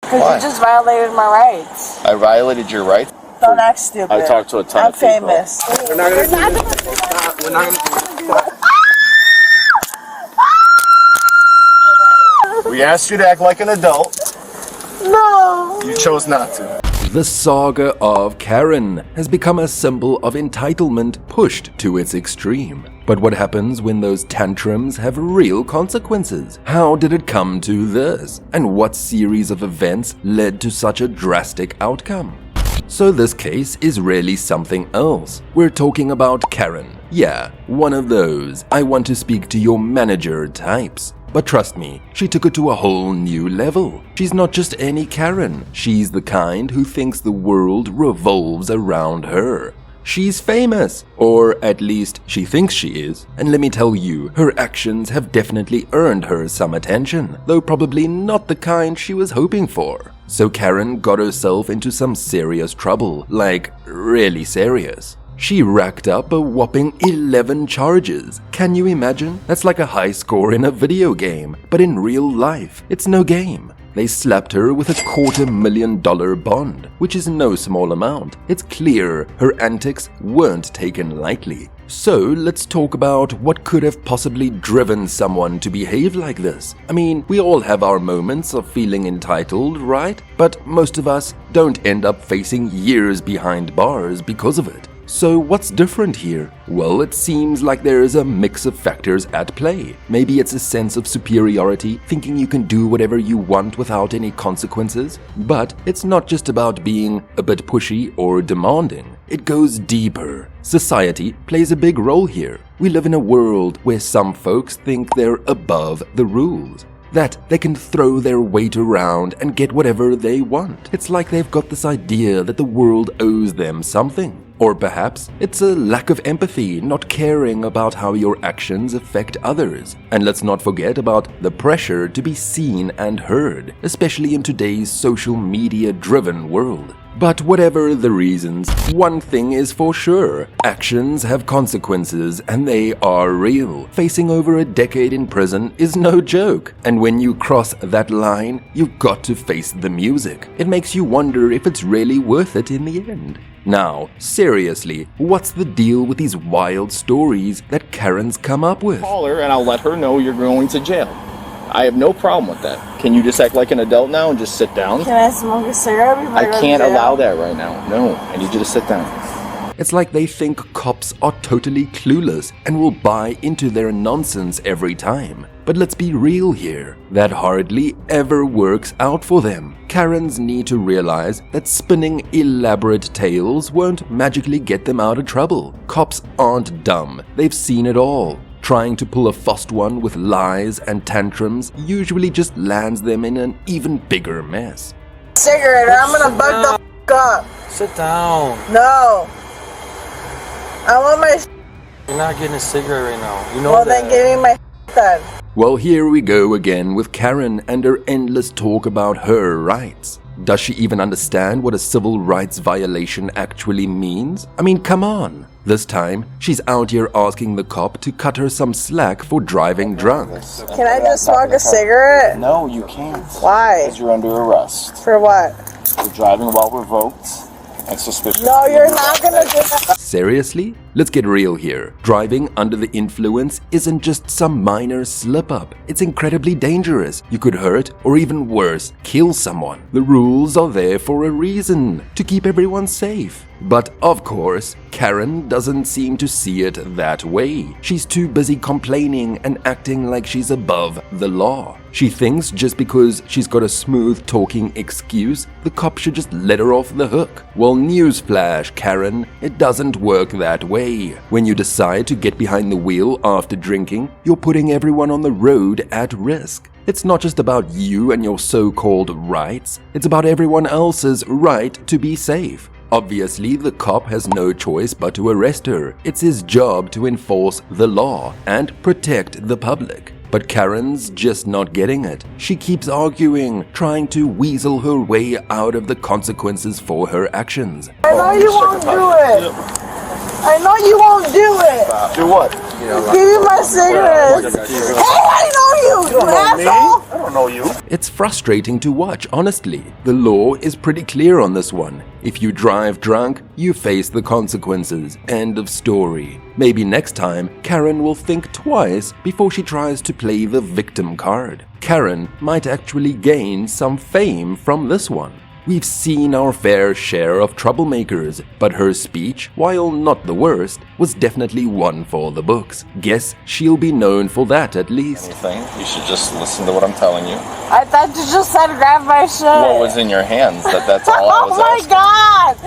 Because you just violated my rights. I violated your rights? Don't act stupid. I talked to a ton of people. I'm famous. We're not going to do this. We're not going to. We asked you to act like an adult. No. You chose not to. The saga of Karen has become a symbol of entitlement pushed to its extreme. But what happens when those tantrums have real consequences? How did it come to this? And what series of events led to such a drastic outcome? So this case is really something else. We're talking about Karen. Yeah, one of those I want to speak to your manager types. But trust me, she took it to a whole new level. She's not just any Karen. She's the kind who thinks the world revolves around her. She's famous, or at least she thinks she is. And let me tell you, her actions have definitely earned her some attention, though probably not the kind she was hoping for. So Karen got herself into some serious trouble, like really serious. She racked up a whopping 11 charges. Can you imagine? That's like a high score in a video game, but in real life, it's no game. They slapped her with a $250,000 bond, which is no small amount. It's clear her antics weren't taken lightly. So let's talk about what could have possibly driven someone to behave like this. I mean, we all have our moments of feeling entitled, right? But most of us don't end up facing years behind bars because of it. So what's different here? Well, it seems like there is a mix of factors at play. Maybe it's a sense of superiority, thinking you can do whatever you want without any consequences. But it's not just about being a bit pushy or demanding. It goes deeper. Society plays a big role here. We live in a world where some folks think they're above the rules, that they can throw their weight around and get whatever they want. It's like they've got this idea that the world owes them something. Or perhaps it's a lack of empathy, not caring about how your actions affect others. And let's not forget about the pressure to be seen and heard, especially in today's social media-driven world. But whatever the reasons, one thing is for sure. Actions have consequences, and they are real. Facing over a decade in prison is no joke. And when you cross that line, you've got to face the music. It makes you wonder if it's really worth it in the end. Now, seriously, what's the deal with these wild stories that Karen's come up with? Call her and I'll let her know you're going to jail. I have no problem with that. Can you just act like an adult now and just sit down? Can I smoke a cigarette before I go to can't jail? allow that right now. No, I need you to sit down. It's like they think cops are totally clueless and will buy into their nonsense every time. But let's be real here. That hardly ever works out for them. Karens need to realize that spinning elaborate tales won't magically get them out of trouble. Cops aren't dumb. They've seen it all. Trying to pull a fast one with lies and tantrums usually just lands them in an even bigger mess. Cigarette, or I'm gonna bug the f up. Sit down. No. I want my. You're not getting a cigarette right now. You know Well, that. then give me my then. Well, here we go again with Karen and her endless talk about her rights. Does she even understand what a civil rights violation actually means? I mean, come on. This time, she's out here asking the cop to cut her some slack for driving drunk. Can I just smoke a cigarette? No, you can't. Why? Because you're under arrest. For what? You're driving while revoked and suspicious. No, you're not gonna do that. Seriously? Let's get real here. Driving under the influence isn't just some minor slip-up. It's incredibly dangerous. You could hurt, or even worse, kill someone. The rules are there for a reason, to keep everyone safe. But of course, Karen doesn't seem to see it that way. She's too busy complaining and acting like she's above the law. She thinks just because she's got a smooth-talking excuse, the cop should just let her off the hook. Well, newsflash, Karen, it doesn't work that way. When you decide to get behind the wheel after drinking, you're putting everyone on the road at risk. It's not just about you and your so-called rights, it's about everyone else's right to be safe. Obviously, the cop has no choice but to arrest her. It's his job to enforce the law and protect the public. But Karen's just not getting it. She keeps arguing, trying to weasel her way out of the consequences for her actions. I know you won't do it. I know you won't do it. Do what? Give me my cigarettes. Hey, I know you, you asshole. I don't know you. It's frustrating to watch, honestly. The law is pretty clear on this one. If you drive drunk, you face the consequences. End of story. Maybe next time, Karen will think twice before she tries to play the victim card. Karen might actually gain some fame from this one. We've seen our fair share of troublemakers, but her speech, while not the worst, was definitely one for the books. Guess she'll be known for that at least. Anything? You should just listen to what I'm telling you. I thought you just said grab my shit. What was in your hands? That's all I was Oh my asking. god!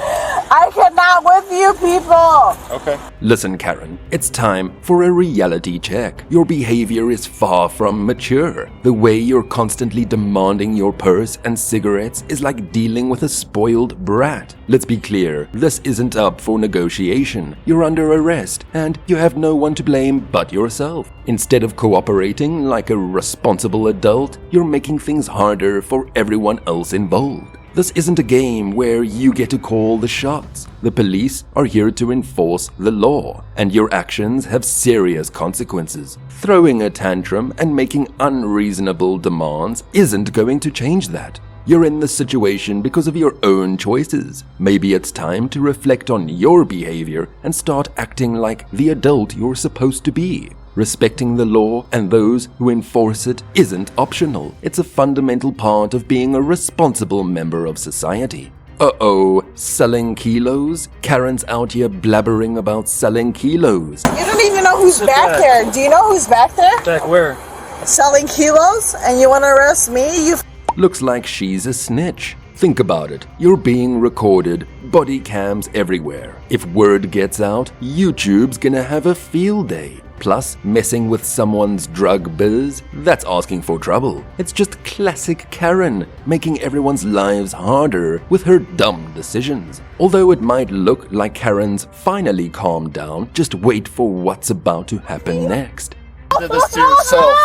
I cannot with you people! Okay. Listen, Karen, it's time for a reality check. Your behavior is far from mature. The way you're constantly demanding your purse and cigarettes is like dealing with a spoiled brat. Let's be clear, this isn't up for negotiation. You're under arrest, and you have no one to blame but yourself. Instead of cooperating like a responsible adult, you're making things harder for everyone else involved. This isn't a game where you get to call the shots. The police are here to enforce the law, and your actions have serious consequences. Throwing a tantrum and making unreasonable demands isn't going to change that. You're in this situation because of your own choices. Maybe it's time to reflect on your behavior and start acting like the adult you're supposed to be. Respecting the law and those who enforce it isn't optional. It's a fundamental part of being a responsible member of society. Uh-oh, selling kilos? Karen's out here blabbering about selling kilos. You don't even know who's back there. Do you know who's back there? Back where? Selling kilos? And you want to arrest me? You Looks like she's a snitch. Think about it. You're being recorded, body cams everywhere. If word gets out, YouTube's gonna have a field day. Plus, messing with someone's drug biz, that's asking for trouble. It's just classic Karen, making everyone's lives harder with her dumb decisions. Although it might look like Karen's finally calmed down, just wait for what's about to happen next. You did this to yourself.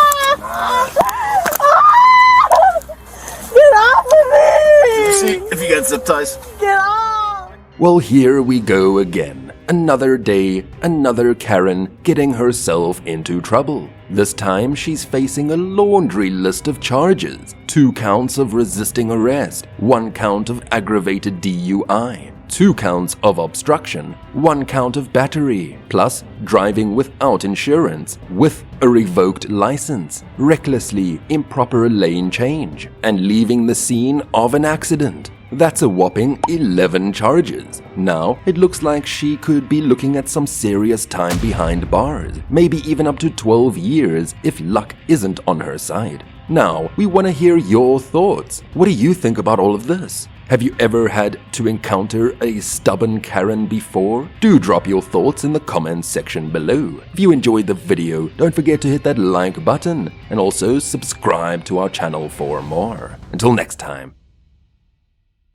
get off of me! See if you got zip ties. Get off! Well, here we go again. Another day, another Karen getting herself into trouble. This time she's facing a laundry list of charges. 2 counts of resisting arrest, 1 count of aggravated DUI, 2 counts of obstruction, 1 count of battery, plus driving without insurance, with a revoked license, recklessly improper lane change, and leaving the scene of an accident. That's a whopping 11 charges. Now, it looks like she could be looking at some serious time behind bars, maybe even up to 12 years if luck isn't on her side. Now, we want to hear your thoughts. What do you think about all of this? Have you ever had to encounter a stubborn Karen before? Do drop your thoughts in the comments section below. If you enjoyed the video, don't forget to hit that like button and also subscribe to our channel for more. Until next time.